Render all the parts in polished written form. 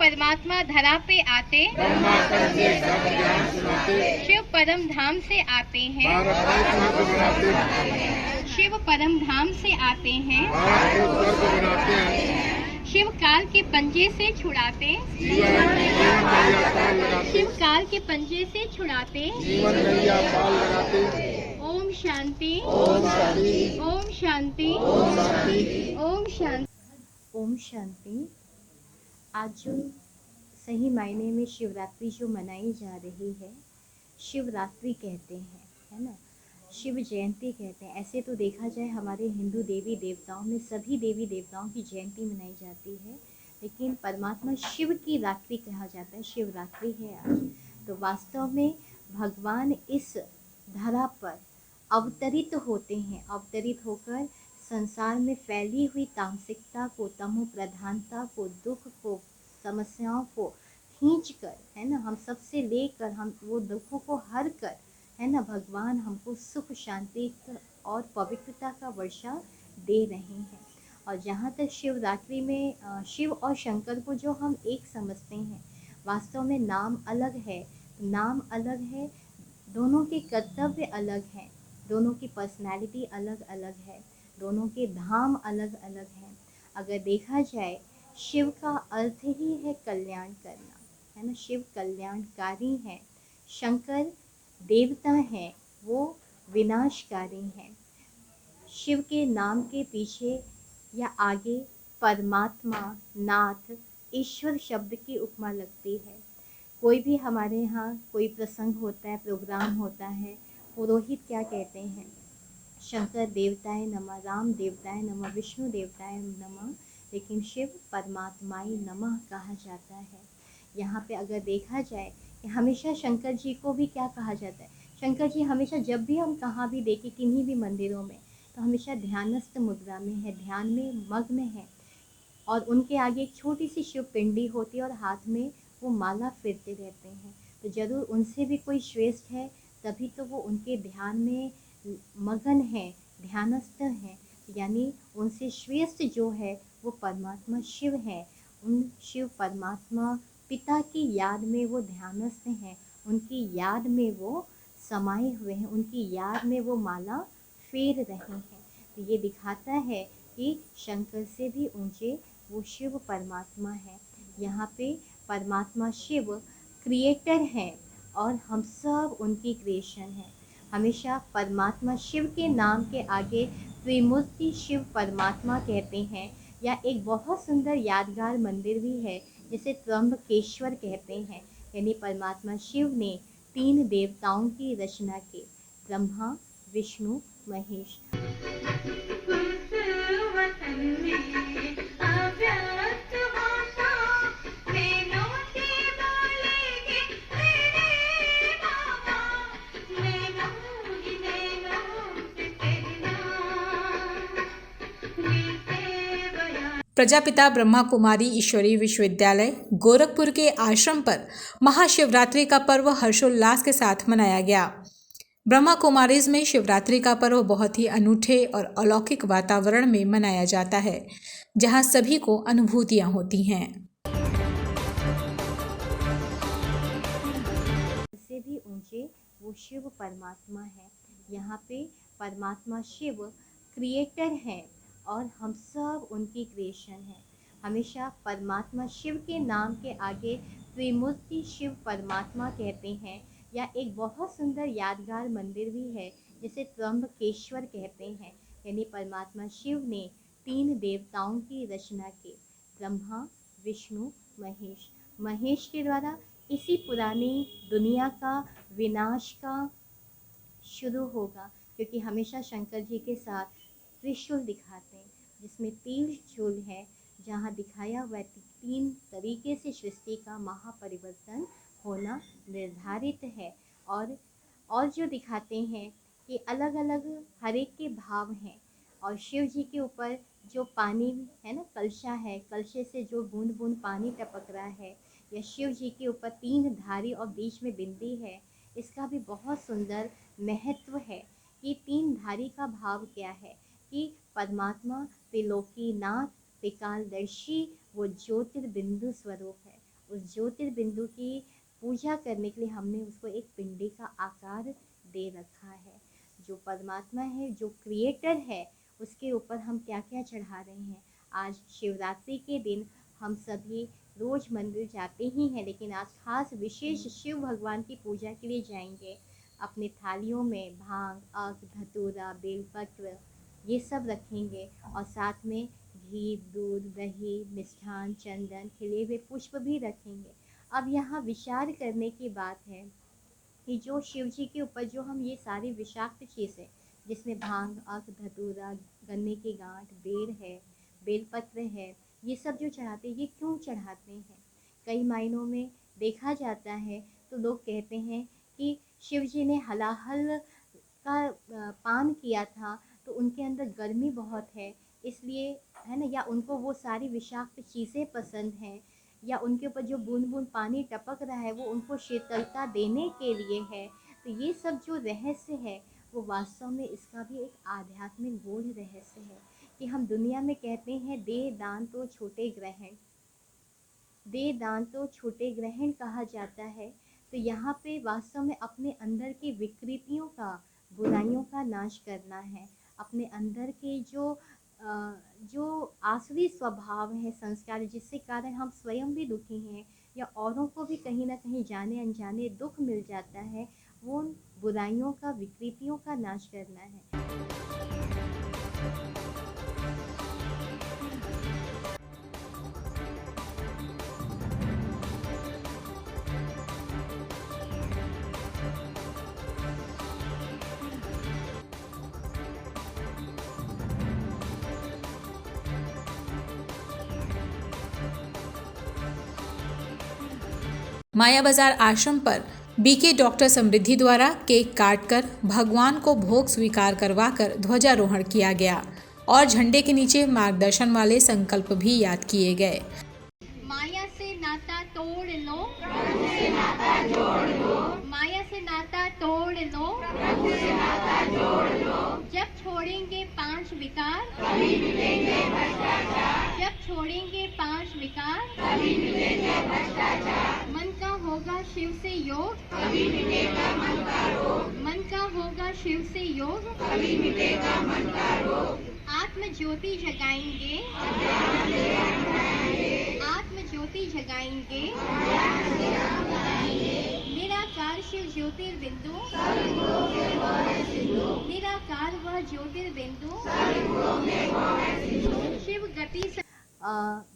परमात्मा धरा पे आते, शिव परम धाम से आते हैं, शिव परम धाम से आते हैं, शिव काल के पंजे से छुड़ाते, शिव काल के पंजे से छुड़ाते। ओम शांति, ओम शांति, ओम शांति, ओम शांति, ओम शांति। आज जो सही मायने में शिवरात्रि जो मनाई जा रही है, शिवरात्रि कहते हैं, है ना, शिव जयंती कहते हैं। ऐसे तो देखा जाए हमारे हिंदू देवी देवताओं में सभी देवी देवताओं की जयंती मनाई जाती है, लेकिन परमात्मा शिव की रात्रि कहा जाता है, शिवरात्रि है आज। तो वास्तव में भगवान इस धरा पर अवतरित होते हैं, अवतरित होकर संसार में फैली हुई तामसिकता को, तमो प्रधानता को, दुख को, समस्याओं को खींच कर, है ना, हम सबसे लेकर हम वो दुखों को हर कर, है ना, भगवान हमको सुख, शांति और पवित्रता का वर्षा दे रहे हैं। और जहाँ तक शिवरात्रि में शिव और शंकर को जो हम एक समझते हैं, वास्तव में नाम अलग है, नाम अलग है, दोनों के कर्तव्य अलग हैं, दोनों की पर्सनैलिटी अलग अलग है, दोनों के धाम अलग अलग हैं। अगर देखा जाए, शिव का अर्थ ही है कल्याण करना, है ना, शिव कल्याणकारी हैं। शंकर देवता हैं, वो विनाशकारी हैं। शिव के नाम के पीछे या आगे परमात्मा, नाथ, ईश्वर शब्द की उपमा लगती है। कोई भी हमारे यहाँ कोई प्रसंग होता है, प्रोग्राम होता है, पुरोहित क्या कहते हैं? शंकर देवताय नमः, राम देवताय नमः, विष्णु देवताय नमः, लेकिन शिव परमात्माय नमः कहा जाता है। यहाँ पे अगर देखा जाए कि हमेशा शंकर जी को भी क्या कहा जाता है? शंकर जी हमेशा, जब भी हम कहाँ भी देखें, किन्हीं भी मंदिरों में, तो हमेशा ध्यानस्थ मुद्रा में है, ध्यान में मग्न है, और उनके आगे एक छोटी सी शिव पिंडी होती है और हाथ में वो माला फेरते रहते हैं। तो जरूर उनसे भी कोई श्रेष्ठ है, तभी तो वो उनके ध्यान में मगन है, ध्यानस्थ हैं। यानी उनसे श्रेष्ठ जो है वो परमात्मा शिव है। उन शिव परमात्मा पिता की याद में वो ध्यानस्थ हैं, उनकी याद में वो समाये हुए हैं, उनकी याद में वो माला फेर रहे हैं। तो ये दिखाता है कि शंकर से भी ऊंचे वो शिव परमात्मा है। यहाँ पे परमात्मा शिव क्रिएटर हैं और हम सब उनकी क्रिएशन हैं। हमेशा परमात्मा शिव के नाम के आगे त्रिमूर्ति शिव परमात्मा कहते हैं, या एक बहुत सुंदर यादगार मंदिर भी है जिसे त्र्यंबकेश्वर कहते हैं। यानी परमात्मा शिव ने 3 देवताओं की रचना की, ब्रह्मा, विष्णु, महेश। प्रजापिता ब्रह्मा कुमारी ईश्वरीय विश्वविद्यालय गोरखपुर के आश्रम पर महाशिवरात्रि का पर्व हर्षोल्लास के साथ मनाया गया। ब्रह्मा कुमारीज में शिवरात्रि का पर्व बहुत ही अनूठे और अलौकिक वातावरण में मनाया जाता है, जहां सभी को अनुभूतियां होती हैं। इससे भी ऊंचे वो शिव परमात्मा है। यहाँ पे परमात्मा शिव क्रिएटर हैं और हम सब उनकी क्रिएशन है। हमेशा परमात्मा शिव के नाम के आगे त्रिमूर्ति शिव परमात्मा कहते हैं, या एक बहुत सुंदर यादगार मंदिर भी है जिसे त्र्यंबकेश्वर कहते हैं। यानी परमात्मा शिव ने 3 देवताओं की रचना की, ब्रह्मा, विष्णु, महेश। महेश के द्वारा इसी पुरानी दुनिया का विनाश का शुरू होगा, क्योंकि हमेशा शंकर जी के साथ त्रिशूल दिखाते हैं, जिसमें 3 शूल है, जहाँ दिखाया हुआ 3 तरीके से सृष्टि का महापरिवर्तन होना निर्धारित है। और जो दिखाते हैं कि अलग अलग हर एक के भाव हैं, और शिव जी के ऊपर जो पानी है ना, कलशा है, कलशे से जो बूंद बूंद पानी टपक रहा है, या शिव जी के ऊपर 3 धारी और बीच में बिंदी है, इसका भी बहुत सुंदर महत्व है कि 3 धारी का भाव क्या है, कि परमात्मा त्रिलोकीनाथ त्रिकालदर्शी वो ज्योतिर्बिंदु स्वरूप है, उस ज्योतिर्बिंदु की पूजा करने के लिए हमने उसको एक पिंडी का आकार दे रखा है। जो परमात्मा है, जो क्रिएटर है, उसके ऊपर हम क्या क्या चढ़ा रहे हैं। आज शिवरात्रि के दिन हम सभी रोज़ मंदिर जाते ही हैं, लेकिन आज खास विशेष शिव भगवान की पूजा के लिए जाएंगे। अपने थालियों में भांग, अर्घ, धतूरा, बेलपत्र ये सब रखेंगे और साथ में घी, दूध, दही, मिष्ठान, चंदन, खिले हुए पुष्प भी रखेंगे। अब यहाँ विचार करने की बात है कि जो शिव जी के ऊपर जो हम ये सारी विषाक्त चीज़ें, जिसमें भांग, अर्घ, धतूरा, गन्ने की गांठ, बेर है, बेलपत्र है, ये सब जो चढ़ाते हैं, ये क्यों चढ़ाते हैं? कई मायनों में देखा जाता है तो लोग कहते हैं कि शिव जी ने हलाहल का पान किया था तो उनके अंदर गर्मी बहुत है, इसलिए, है ना, या उनको वो सारी विषाक्त चीज़ें पसंद हैं, या उनके ऊपर जो बूंद बूंद पानी टपक रहा है वो उनको शीतलता देने के लिए है। तो ये सब जो रहस्य है वो वास्तव में इसका भी एक आध्यात्मिक गूढ़ रहस्य है कि हम दुनिया में कहते हैं दे दान तो छोटे ग्रहण, दे दान तो छोटे ग्रहण कहा जाता है। तो यहाँ पे वास्तव में अपने अंदर की विकृतियों का, बुराइयों का नाश करना है। अपने अंदर के जो आसुरी स्वभाव है, संस्कार, जिससे कारण हम स्वयं भी दुखी हैं या औरों को भी कहीं ना कहीं जाने अनजाने दुख मिल जाता है, वो उन बुराइयों का, विकृतियों का नाश करना है। माया बाजार आश्रम पर बीके डॉक्टर समृद्धि द्वारा केक काटकर भगवान को भोग स्वीकार करवाकर ध्वजारोहण किया गया और झंडे के नीचे मार्गदर्शन वाले संकल्प भी याद किए गए। माया से नाता तोड़ लो, माया से नाता तोड़ लो, जब छोड़ेंगे 5 विकार, जब छोड़ेंगे 5 विकार, मन का होगा शिव से योग, मन का होगा शिव से योग, आत्म ज्योति जगाएंगे, आत्म ज्योति जगाएंगे, निराकार शिव ज्योतिर्बिंदु, निराकार वह ज्योतिर्बिंदु, शिव गति से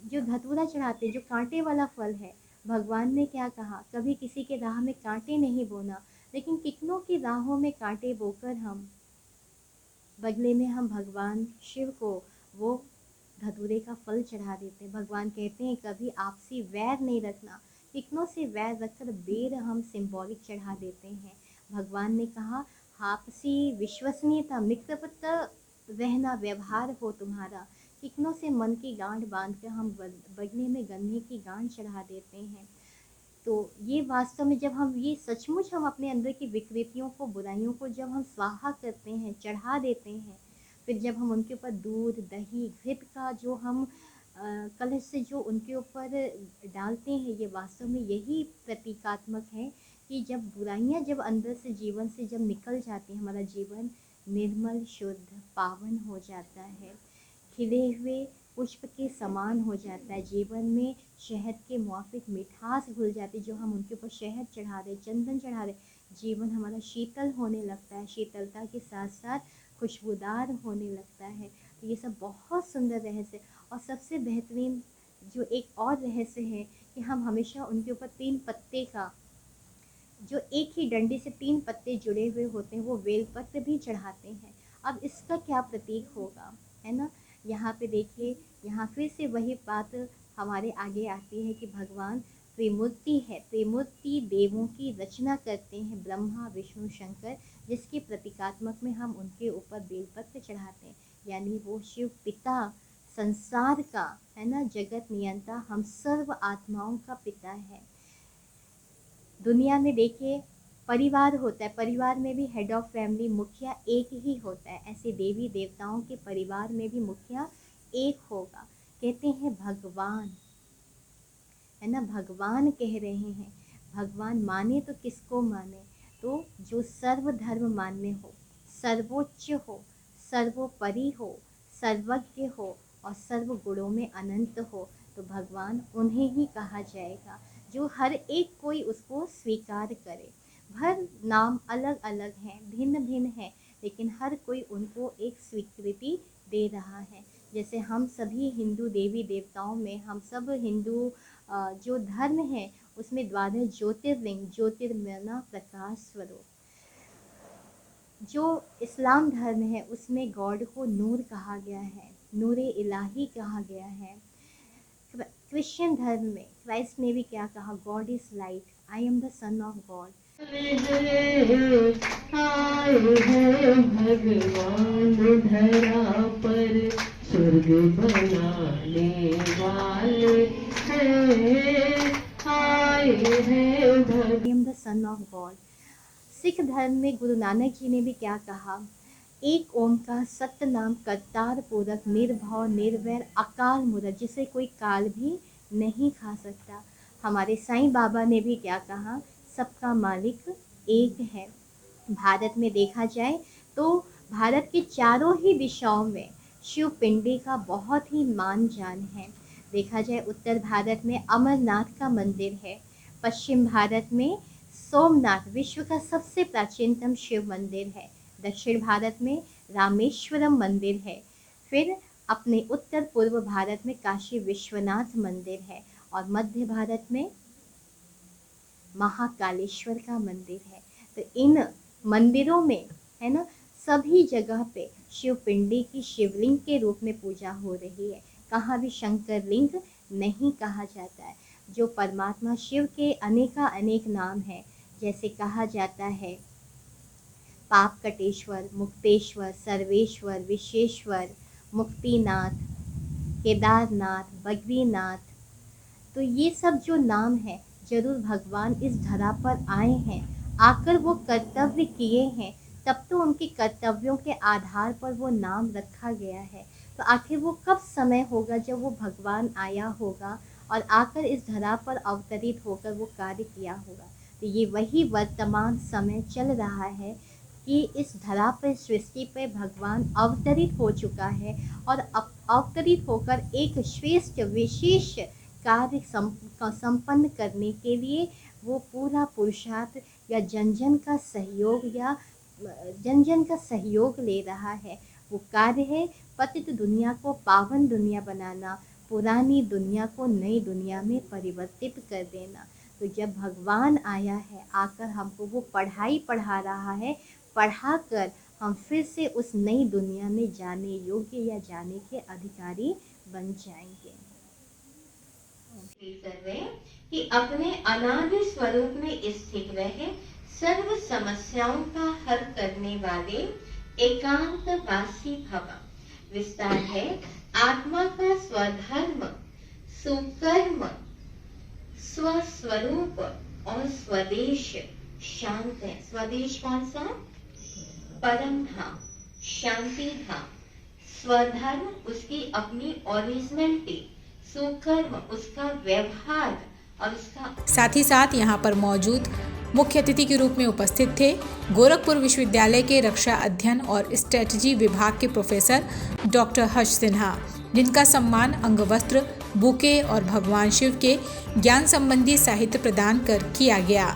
जो धतूरा चढ़ाते, जो कांटे वाला फल है, भगवान ने क्या कहा, कभी किसी के राह में कांटे नहीं बोना, लेकिन कितनों की राहों में कांटे बोकर हम बदले में हम भगवान शिव को वो धतूरे का फल चढ़ा देते हैं। भगवान कहते हैं कभी आपसी वैर नहीं रखना, कितनों से वैर रखकर बेर हम सिंबॉलिक चढ़ा देते हैं। भगवान ने कहा आपसी विश्वसनीयता, मित्रवत रहना, व्यवहार हो तुम्हारा, कितनों से मन की गांठ बांध कर हम बगले में गन्ने की गांठ चढ़ा देते हैं। तो ये वास्तव में जब हम ये सचमुच हम अपने अंदर की विकृतियों को, बुराइयों को जब हम स्वाहा करते हैं, चढ़ा देते हैं, फिर जब हम उनके ऊपर दूध, दही, घृत का जो हम कलश से जो उनके ऊपर डालते हैं, ये वास्तव में यही प्रतीकात्मक है कि जब बुराइयां जब अंदर से, जीवन से जब निकल जाती हैं, हमारा जीवन निर्मल, शुद्ध, पावन हो जाता है, खिले हुए पुष्प के समान हो जाता है। जीवन में शहद के मुआफिक मिठास घुल जाती है। जो हम उनके ऊपर शहद चढ़ा रहे, चंदन चढ़ा रहे, जीवन हमारा शीतल होने लगता है, शीतलता के साथ साथ खुशबूदार होने लगता है। तो ये सब बहुत सुंदर रहस्य। और सबसे बेहतरीन जो एक और रहस्य है कि हम हमेशा उनके ऊपर 3 पत्ते का, जो एक ही डंडे से 3 पत्ते जुड़े हुए होते हैं, वो बेलपत्र भी चढ़ाते हैं। अब इसका क्या प्रतीक होगा, है ना? यहाँ पे देखिए, यहाँ फिर से वही बात हमारे आगे आती है कि भगवान त्रिमूर्ति है, त्रिमूर्ति देवों की रचना करते हैं, ब्रह्मा, विष्णु, शंकर, जिसके प्रतीकात्मक में हम उनके ऊपर बेलपत्र चढ़ाते हैं। यानी वो शिव पिता संसार का, है ना, जगत नियंता, हम सर्व आत्माओं का पिता है। दुनिया में देखिए परिवार होता है, परिवार में भी हेड ऑफ फैमिली, मुखिया एक ही होता है। ऐसे देवी देवताओं के परिवार में भी मुखिया एक होगा। कहते हैं भगवान है ना। भगवान कह रहे हैं, भगवान माने तो किसको माने, तो जो सर्वधर्म मान्य हो, सर्वोच्च हो, सर्वोपरि हो, सर्वज्ञ हो और सर्व गुणों में अनंत हो, तो भगवान उन्हें ही कहा जाएगा जो हर एक कोई उसको स्वीकार करे। हर नाम अलग अलग हैं, भिन्न भिन्न हैं, लेकिन हर कोई उनको एक स्वीकृति दे रहा है। जैसे हम सभी हिंदू देवी देवताओं में, हम सब हिंदू जो धर्म है उसमें 12 ज्योतिर्लिंग, ज्योतिर्मय प्रकाश स्वरूप। जो इस्लाम धर्म है उसमें गॉड को नूर कहा गया है, नूरे इलाही कहा गया है। क्रिश्चियन धर्म में क्राइस्ट ने भी क्या कहा, God is light, I am the son of God. आए हैं भगवान धरा पर, स्वर्ग बनाने वाले हैं, आए हैं I am the son of God. Sikh धर्म में गुरु नानक जी ने भी क्या कहा, एक ओंकार सत्य नाम करतार पूरक, निर्भव निर्वैर अकाल मूरत, जिसे कोई काल भी नहीं खा सकता। हमारे साईं बाबा ने भी क्या कहा, सबका मालिक एक है। भारत में देखा जाए तो भारत के चारों ही दिशाओं में शिव पिंडी का बहुत ही मान जान है। देखा जाए उत्तर भारत में अमरनाथ का मंदिर है, पश्चिम भारत में सोमनाथ विश्व का सबसे प्राचीनतम शिव मंदिर है, दक्षिण भारत में रामेश्वरम मंदिर है, फिर अपने उत्तर पूर्व भारत में काशी विश्वनाथ मंदिर है और मध्य भारत में महाकालेश्वर का मंदिर है। तो इन मंदिरों में, है ना, सभी जगह पे शिव पिंडी की शिवलिंग के रूप में पूजा हो रही है। कहाँ भी शंकर लिंग नहीं कहा जाता है। जो परमात्मा शिव के अनेका अनेक नाम हैं, जैसे कहा जाता है पाप कटेश्वर, मुक्तेश्वर, सर्वेश्वर, विशेश्वर, मुक्तिनाथ, केदारनाथ, बद्रीनाथ, तो ये सब जो नाम हैं, जरूर भगवान इस धरा पर आए हैं, आकर वो कर्तव्य किए हैं, तब तो उनके कर्तव्यों के आधार पर वो नाम रखा गया है। तो आखिर वो कब समय होगा जब वो भगवान आया होगा और आकर इस धरा पर अवतरित होकर वो कार्य किया होगा। तो ये वही वर्तमान समय चल रहा है कि इस धरा पर, सृष्टि पर भगवान अवतरित हो चुका है और अवतरित होकर एक श्रेष्ठ विशेष कार्य संपन्न करने के लिए वो पूरा पुरुषार्थ या जन जन का सहयोग ले रहा है। वो कार्य है पतित दुनिया को पावन दुनिया बनाना, पुरानी दुनिया को नई दुनिया में परिवर्तित कर देना। तो जब भगवान आया है, आकर हमको वो पढ़ाई पढ़ा रहा है, पढ़ाकर हम फिर से उस नई दुनिया में जाने योग्य या जाने के अधिकारी बन जाएंगे। कर रहे हैं कि अपने अनादि स्वरूप में स्थित रहे, सर्व समस्याओं का हल करने वाले एकांतवासी भव। विस्तार है, आत्मा का स्वधर्म, सुकर्म, स्वस्वरूप और स्वदेश शांत है। स्वदेश कौन सा? परम धाम, शांति धाम। स्वधर्म उसकी अपनी ओरिजिनलिटी, सुकर्म उसका व्यवहार और उसका। साथ ही साथ यहाँ पर मौजूद मुख्य अतिथि के रूप में उपस्थित थे गोरखपुर विश्वविद्यालय के रक्षा अध्ययन और स्ट्रेटजी विभाग के प्रोफेसर डॉक्टर हर्ष सिन्हा, जिनका सम्मान अंगवस्त्र, बुके और भगवान शिव के ज्ञान संबंधी साहित्य प्रदान कर किया गया।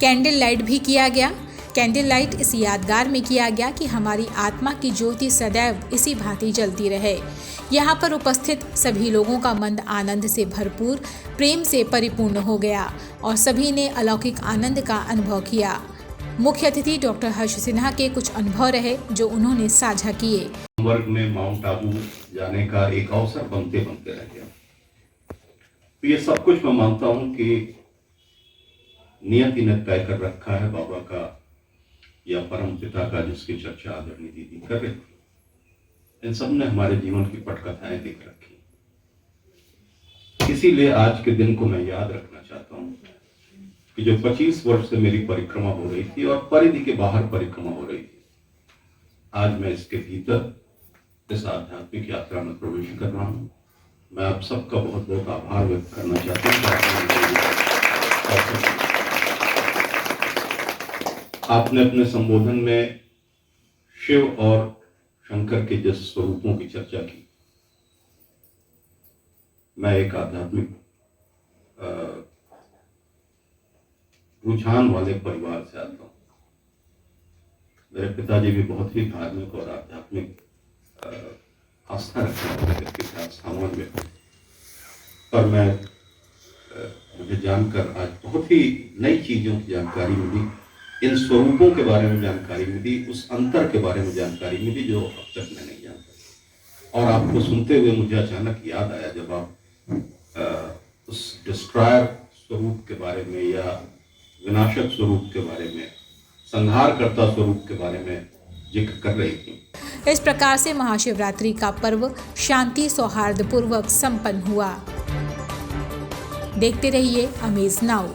कैंडल लाइट भी किया गया। कैंडल लाइट इस यादगार में किया गया कि हमारी आत्मा की ज्योति सदैव इसी भांति जलती रहे। यहाँ पर उपस्थित सभी लोगों का मन आनंद से भरपूर, प्रेम से परिपूर्ण हो गया और सभी ने अलौकिक आनंद का अनुभव किया। मुख्य अतिथि डॉक्टर हर्ष सिन्हा के कुछ अनुभव रहे जो उन्होंने साझा किए। वर्ग में माउंट आबू जाने का एक अवसर बनते बनते रह गया। तो ये सब कुछ मैं मानता हूं कि नियति ने तय कर रखा है बाबा का या परम पिता का, जिसकी चर्चा आदरणीय दीदी कर रही थी। इन सब ने हमारे जीवन की पटकथाएं लिख रखी। इसीलिए आज के दिन को मैं याद रखना चाहता हूं कि जो 25 वर्ष से मेरी परिक्रमा हो रही थी और परिधि के बाहर परिक्रमा हो रही थी, आज मैं इसके भीतर इस आध्यात्मिक यात्रा में प्रवेश कर रहा हूं। मैं आप सबका बहुत बहुत आभार व्यक्त करना चाहता हूं। आपने अपने संबोधन में शिव और शंकर के जिस स्वरूपों की चर्चा की, मैं एक आध्यात्मिक रुझान वाले परिवार से आता हूं। मेरे पिताजी भी बहुत ही धार्मिक और आध्यात्मिक आस्था रखने वाले व्यक्ति थे, आस्थावान व्यक्ति। पर मुझे जानकर आज बहुत ही नई चीजों की जानकारी मिली, इन स्वरूपों के बारे में जानकारी मिली, उस अंतर के बारे में जानकारी मिली जो अब तक मैं नहीं जानता। और आपको सुनते हुए मुझे अचानक याद आया जब आप उस डिस्ट्रॉयर स्वरूप के बारे में या विनाशक स्वरूप के बारे में, संहारकर्ता स्वरूप के बारे में जिक्र कर रही थी। इस प्रकार से महाशिवरात्रि का पर्व शांति सौहार्द पूर्वक संपन्न हुआ। देखते रहिए अमेज नाउ।